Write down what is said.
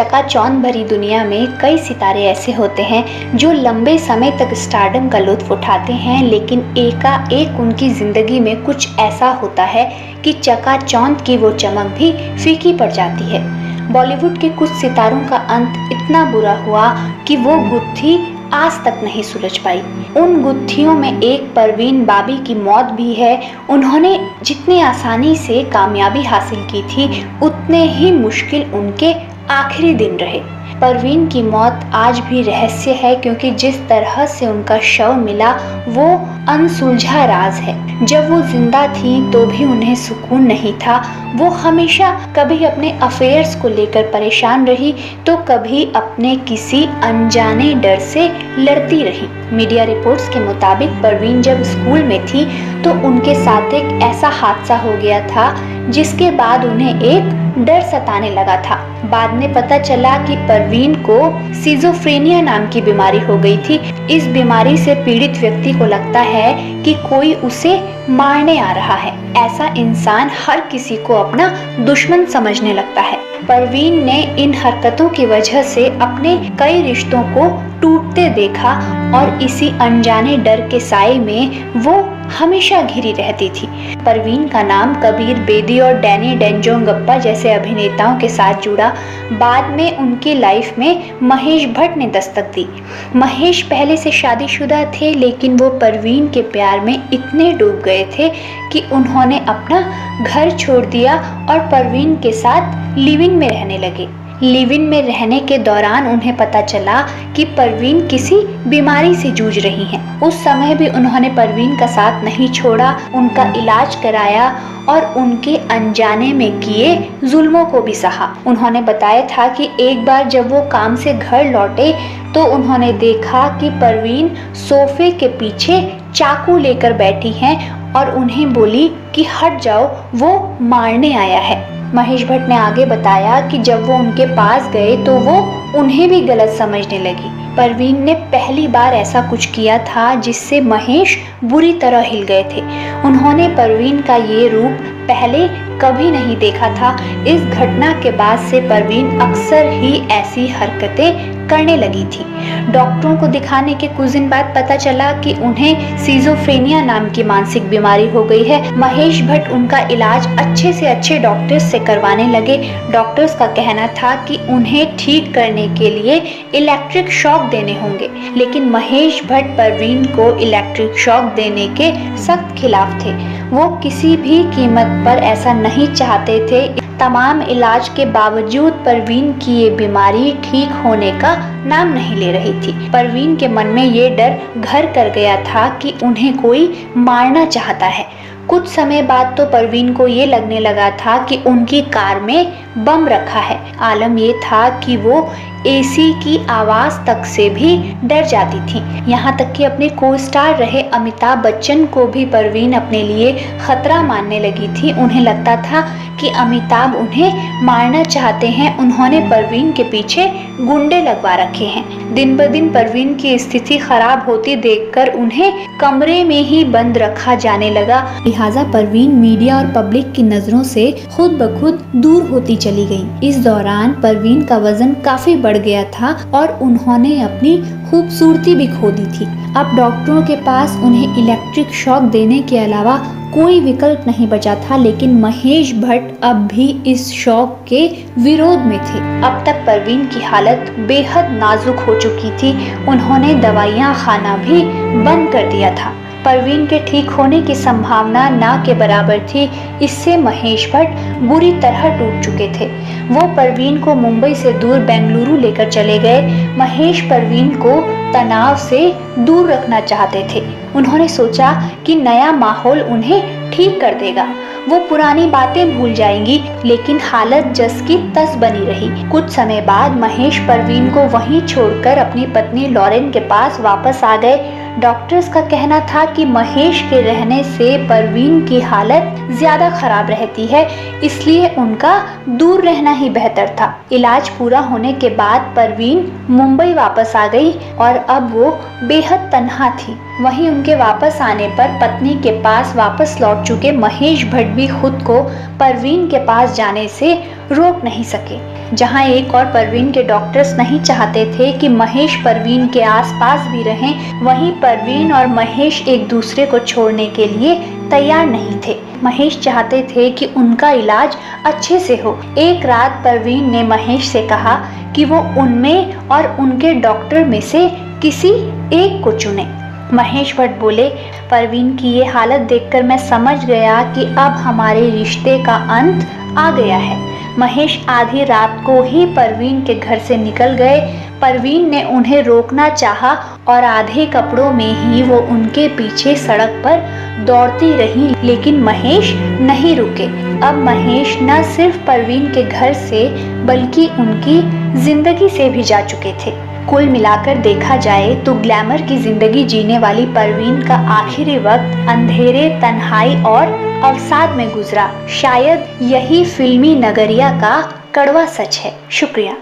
चकाचौंध भरी दुनिया में कई सितारे ऐसे होते हैं जो लंबे समय तक स्टारडम का लुत्फ उठाते हैं, लेकिन एकाएक उनकी जिंदगी में कुछ ऐसा होता है कि चकाचौंध की वो चमक भी फीकी पड़ जाती है। बॉलीवुड के कुछ सितारों का अंत इतना बुरा हुआ कि वो गुत्थी आज तक नहीं सुलझ पाई। उन गुत्थियों में एक परवीन बाबी की मौत भी है। उन्होंने जितनी आसानी से कामयाबी हासिल की थी, उतने ही मुश्किल उनके आखिरी दिन रहे। परवीन की मौत आज भी रहस्य है, क्योंकि जिस तरह से उनका शव मिला वो अनसुलझा राज है। जब वो जिंदा थी तो भी उन्हें सुकून नहीं था। वो हमेशा कभी अपने अफेयर्स को लेकर परेशान रही तो कभी अपने किसी अनजाने डर से लड़ती रही। मीडिया रिपोर्ट्स के मुताबिक परवीन जब स्कूल में थी तो उनके साथ एक ऐसा हादसा हो गया था जिसके बाद उन्हें एक डर सताने लगा था। बाद में पता चला कि परवीन को सिजोफ्रेनिया नाम की बीमारी हो गई थी। इस बीमारी से पीड़ित व्यक्ति को लगता है कि कोई उसे मारने आ रहा है। ऐसा इंसान हर किसी को अपना दुश्मन समझने लगता है। परवीन ने इन हरकतों की वजह से अपने कई रिश्तों को टूटते देखा और इसी अनजाने डर के साए में वो हमेशा घिरी रहती थी। परवीन का नाम कबीर बेदी और डैनी डेंजोंगप्पा जैसे अभिनेताओं के साथ जुड़ा। बाद में उनकी लाइफ में महेश भट्ट ने दस्तक दी। महेश पहले से शादीशुदा थे, लेकिन वो परवीन के प्यार में इतने डूब गए थे कि उन्होंने अपना घर छोड़ दिया और परवीन के साथ लिव इन में रहने लगे। लिव इन में रहने के दौरान उन्हें पता चला कि परवीन किसी बीमारी से जूझ रही हैं। उस समय भी उन्होंने परवीन का साथ नहीं छोड़ा, उनका इलाज कराया और उनके अनजाने में किए जुल्मों को भी सहा। उन्होंने बताया था कि एक बार जब वो काम से घर लौटे तो उन्होंने देखा कि परवीन सोफे के पीछे चाकू लेकर बैठी हैं और उन्हें बोली कि हट जाओ, वो मारने आया है। महेश भट्ट ने आगे बताया कि जब वो उनके पास गए तो वो उन्हें भी गलत समझने लगी। परवीन ने पहली बार ऐसा कुछ किया था जिससे महेश बुरी तरह हिल गए थे। उन्होंने परवीन का ये रूप पहले कभी नहीं देखा था। इस घटना के बाद से परवीन अक्सर ही ऐसी हरकतें करने लगी थी। डॉक्टरों को दिखाने के कुछ दिन बाद पता चला कि उन्हें सिजोफ्रेनिया नाम की मानसिक बीमारी हो गई है। महेश भट्ट उनका इलाज अच्छे से अच्छे डॉक्टर्स से करवाने लगे। डॉक्टर्स का कहना था कि उन्हें ठीक करने के लिए इलेक्ट्रिक शॉक देने होंगे, लेकिन महेश भट्ट परवीन को इलेक्ट्रिक शॉक देने के सख्त खिलाफ थे। वो किसी भी कीमत पर ऐसा नहीं चाहते थे। तमाम इलाज के बावजूद परवीन की ये बीमारी ठीक होने का नाम नहीं ले रही थी। परवीन के मन में ये डर घर कर गया था कि उन्हें कोई मारना चाहता है। कुछ समय बाद तो परवीन को ये लगने लगा था कि उनकी कार में बम रखा है। आलम ये था कि वो एसी की आवाज तक से भी डर जाती थी। यहाँ तक कि अपने को स्टार रहे अमिताभ बच्चन को भी परवीन अपने लिए खतरा मानने लगी थी। उन्हें लगता था कि अमिताभ उन्हें मारना चाहते हैं। उन्होंने परवीन के पीछे गुंडे लगवा रखे हैं। दिन ब दिन परवीन की स्थिति खराब होती देखकर उन्हें कमरे में ही बंद रखा जाने लगा। लिहाजा परवीन मीडिया और पब्लिक की नजरों से खुद ब खुद दूर होती चली गई। इस दौरान परवीन का वजन काफी बढ़ गया था और उन्होंने अपनी खूबसूरती भी खो दी थी। अब डॉक्टरों के पास उन्हें इलेक्ट्रिक शॉक देने के अलावा कोई विकल्प नहीं बचा था, लेकिन महेश भट्ट अब भी इस शॉक के विरोध में थे। अब तक परवीन की हालत बेहद नाजुक हो चुकी थी। उन्होंने दवाइयां खाना भी बंद कर दिया था। परवीन के ठीक होने की संभावना ना के बराबर थी। इससे महेश भट्ट बुरी तरह टूट चुके थे। वो परवीन को मुंबई से दूर बेंगलुरु लेकर चले गए। महेश परवीन को तनाव से दूर रखना चाहते थे। उन्होंने सोचा कि नया माहौल उन्हें ठीक कर देगा, वो पुरानी बातें भूल जाएंगी, लेकिन हालत जस की तस बनी रही। कुछ समय बाद महेश परवीन को वहीं छोड़कर अपनी पत्नी लॉरेन के पास वापस आ गए। डॉक्टर्स का कहना था कि महेश के रहने से परवीन की हालत ज्यादा खराब रहती है, इसलिए उनका दूर रहना ही बेहतर था। इलाज पूरा होने के बाद परवीन मुंबई वापस आ गई और अब वो बेहद तन्हा थी। वहीं उनके वापस आने पर पत्नी के पास वापस लौट चुके महेश भट्ट भी खुद को परवीन के पास जाने से रोक नहीं सके। जहां एक और परवीन के डॉक्टर्स नहीं चाहते थे कि महेश परवीन के आसपास भी रहें, वहीं परवीन और महेश एक दूसरे को छोड़ने के लिए तैयार नहीं थे। महेश चाहते थे कि उनका इलाज अच्छे से हो। एक रात परवीन ने महेश से कहा कि वो उनमें और उनके डॉक्टर में से किसी एक को चुने। महेश भट्ट बोले, परवीन की ये हालत देखकर मैं समझ गया कि अब हमारे रिश्ते का अंत आ गया है। महेश आधी रात को ही परवीन के घर से निकल गए। परवीन ने उन्हें रोकना चाहा और आधे कपड़ों में ही वो उनके पीछे सड़क पर दौड़ती रही, लेकिन महेश नहीं रुके। अब महेश न सिर्फ परवीन के घर से बल्कि उनकी जिंदगी से भी जा चुके थे। कुल मिलाकर देखा जाए तो ग्लैमर की जिंदगी जीने वाली परवीन का आखिरी वक्त अंधेरे, तन्हाई और अवसाद में गुजरा। शायद यही फिल्मी नगरिया का कड़वा सच है। शुक्रिया।